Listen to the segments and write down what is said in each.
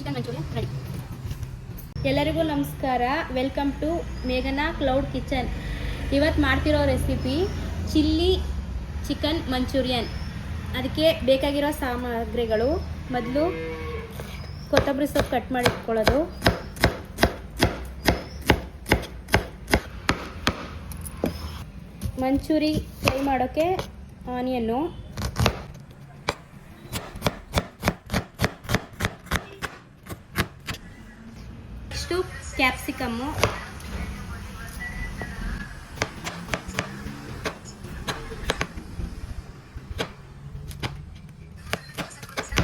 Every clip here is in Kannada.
Chicken manchurian ready. ಎಲ್ಲರಿಗೂ ನಮಸ್ಕಾರ. ವೆಲ್ಕಮ್ ಟು ಮೇಘನಾ ಕ್ಲೌಡ್ ಕಿಚನ್. ಇವತ್ತು ಮಾಡ್ತಿರೋ ರೆಸಿಪಿ ಚಿಲ್ಲಿ ಚಿಕನ್ ಮಂಚೂರಿಯನ್. ಅದಕ್ಕೆ ಬೇಕಾಗಿರೋ ಸಾಮಗ್ರಿಗಳು: ಮೊದಲು ಕೊತ್ತಂಬರಿ ಸೊಪ್ಪು ಕಟ್ ಮಾಡಿ ಇಟ್ಕೊಳ್ಳೋದು, ಮಂಚೂರಿ ಫ್ರೈ ಮಾಡೋಕ್ಕೆ ಆನಿಯನ್ನು, ನೆಕ್ಸ್ಟು ಕ್ಯಾಪ್ಸಿಕಮ್ಮು,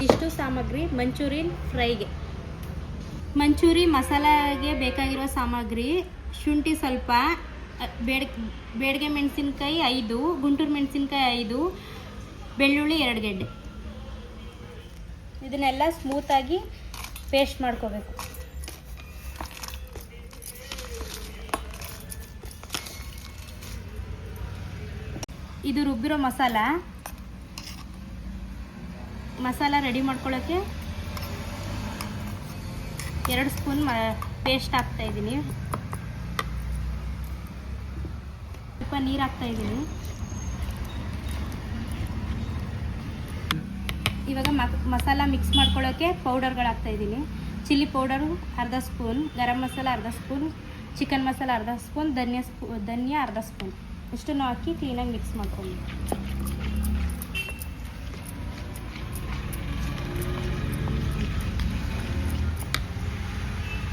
ಇಷ್ಟು ಸಾಮಗ್ರಿ ಮಂಚೂರಿಯನ್ ಫ್ರೈಗೆ. ಮಂಚೂರಿ ಮಸಾಲೆಗೆ ಬೇಕಾಗಿರೋ ಸಾಮಗ್ರಿ: ಶುಂಠಿ ಸ್ವಲ್ಪ, ಬೇಡಿಗೆ ಮೆಣಸಿನ್ಕಾಯಿ 5, ಗುಂಟೂರು ಮೆಣಸಿನ್ಕಾಯಿ 5, ಬೆಳ್ಳುಳ್ಳಿ 2 ಗೆಡ್ಡೆ. ಇದನ್ನೆಲ್ಲ ಸ್ಮೂತಾಗಿ ಪೇಸ್ಟ್ ಮಾಡ್ಕೋಬೇಕು. ಇದು ರುಬ್ಬಿರೋ ಮಸಾಲ ರೆಡಿ ಮಾಡ್ಕೊಳ್ಳೋಕ್ಕೆ 2 ಸ್ಪೂನ್ ಪೇಸ್ಟ್ ಹಾಕ್ತಾಯಿದ್ದೀನಿ. ಸ್ವಲ್ಪ ನೀರು ಹಾಕ್ತಾಯಿದ್ದೀನಿ. ಇವಾಗ ಮಸಾಲ ಮಿಕ್ಸ್ ಮಾಡ್ಕೊಳ್ಳೋಕ್ಕೆ ಪೌಡರ್ಗಳು ಹಾಕ್ತಾಯಿದ್ದೀನಿ. ಚಿಲ್ಲಿ ಪೌಡರು ಅರ್ಧ ಸ್ಪೂನ್, ಗರಂ ಮಸಾಲ ಅರ್ಧ ಸ್ಪೂನ್, ಚಿಕನ್ ಮಸಾಲ ಅರ್ಧ ಸ್ಪೂನ್, ಧನಿಯಾ ಅರ್ಧ ಸ್ಪೂನ್. ಇಷ್ಟನ್ನು ಹಾಕಿ ಕ್ಲೀನಾಗಿ ಮಿಕ್ಸ್ ಮಾಡ್ಕೊಂಡು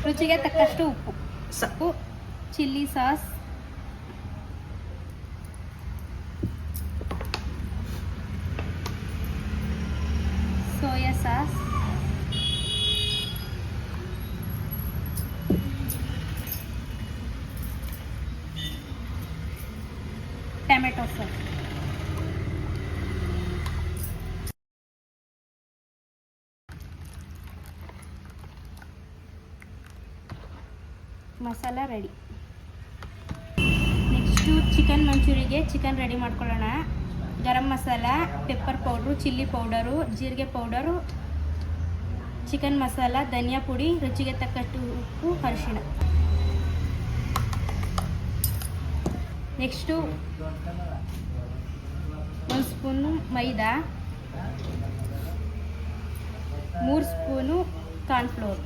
ರುಚಿಗೆ ತಕ್ಕಷ್ಟು ಉಪ್ಪು, chilli sauce, soya sauce, tomato sauce. Masala ready. Next chicken ಮಂಚೂರಿಗೆ ಚಿಕನ್ ರೆಡಿ ಮಾಡ್ಕೊಳ್ಳೋಣ. Garam masala, pepper powder, chilli powder, ಜೀರಿಗೆ ಪೌಡರು, ಚಿಕನ್ ಮಸಾಲ, ಧನಿಯಾ ಪುಡಿ, ರುಚಿಗೆ ತಕ್ಕಷ್ಟು ಉಪ್ಪು, ಅರಿಶಿಣ. Next 1 spoon maida, 3 spoon cornflour,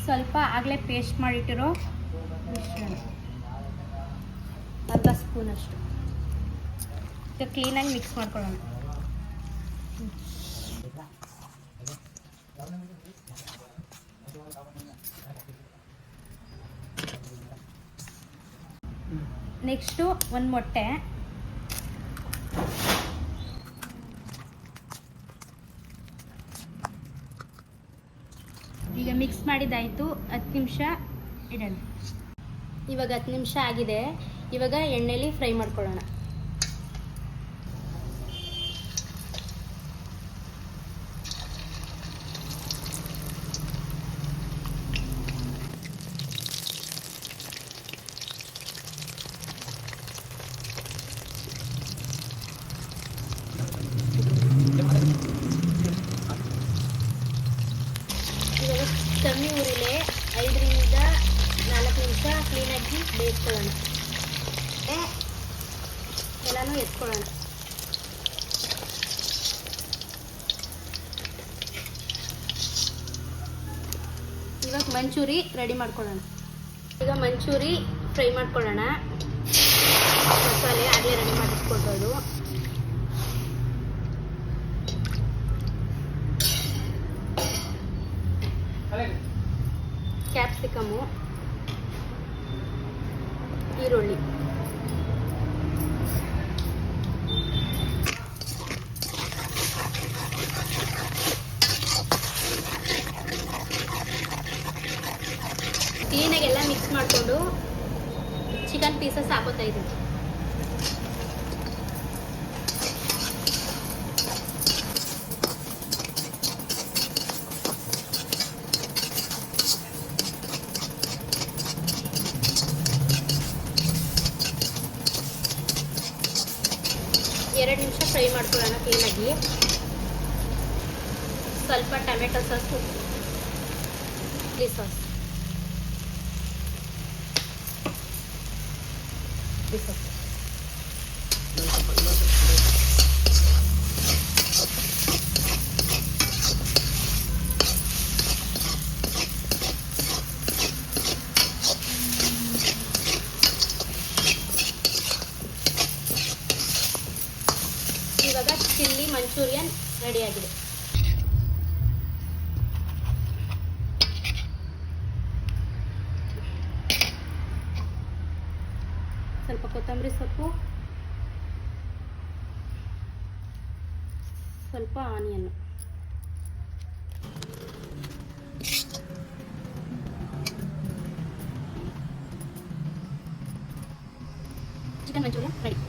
ಸ್ವಲ್ಪ ಆಗಲೇ ಪೇಸ್ಟ್ ಮಾಡಿಟ್ಟಿರೋ ಮಿಶ್ರಣ ಅರ್ಧ ಸ್ಪೂನಷ್ಟು. ಈಗ ಕ್ಲೀನಾಗಿ ಮಿಕ್ಸ್ ಮಾಡ್ಕೊಳ್ಳೋಣ. ನೆಕ್ಸ್ಟು 1 ಮೊಟ್ಟೆ, ಈಗ ಮಿಕ್ಸ್ ಮಾಡಿದ್ದಾಯಿತು. 10 ನಿಮಿಷ ಇಡೋಣ. ಇವಾಗ 10 ನಿಮಿಷ ಆಗಿದೆ. ಇವಾಗ ಎಣ್ಣೆಲಿ ಫ್ರೈ ಮಾಡ್ಕೊಳ್ಳೋಣ. ಕಮ್ಮಿ ಊರಿಲೆ 5 ರಿಂದ 4 ನಿಮಿಷ ಕ್ಲೀನಾಗಿ ಬೇಯಿಸ್ಕೊಳ್ಳೋಣ. ಎಲ್ಲನೂ ಎತ್ಕೊಳ್ಳೋಣ. ಇವಾಗ ಮಂಚೂರಿ ರೆಡಿ ಮಾಡ್ಕೊಳ್ಳೋಣ. ಈಗ ಮಂಚೂರಿ ಫ್ರೈ ಮಾಡ್ಕೊಳ್ಳೋಣ. ಮಸಾಲೆ ಆಗಲೇ ರೆಡಿ ಮಾಡಿಟ್ಕೊಳ್ಬೋದು. ಕ್ಯಾಪ್ಸಿಕಮು, ಈರುಳ್ಳಿ, ಕ್ಲೀನಾಗಿ ಎಲ್ಲ ಮಿಕ್ಸ್ ಮಾಡಿಕೊಂಡು ಚಿಕನ್ ಪೀಸಸ್ ಹಾಕೋತಾ ಇದ್ದೀನಿ. 2 ನಿಮಿಷ ಫ್ರೈ ಮಾಡ್ಕೊಳ್ಳೋಣ ಕ್ಲೀನಾಗಿ. ಸ್ವಲ್ಪ ಟೊಮೆಟೊ ಸಾಸು, ಚಿಲ್ಲಿ ಸಾಸ್, ಇವಾಗ ಚಿಲ್ಲಿ ಮಂಚೂರಿಯನ್ ರೆಡಿಯಾಗಿದೆ. ಸ್ವಲ್ಪ ಕೊತ್ತಂಬರಿ ಸೊಪ್ಪು, ಸ್ವಲ್ಪ ಆನಿಯನ್, ಚಿಕನ್ ಮಂಚೂರಿಯನ್ ರೆಡಿ.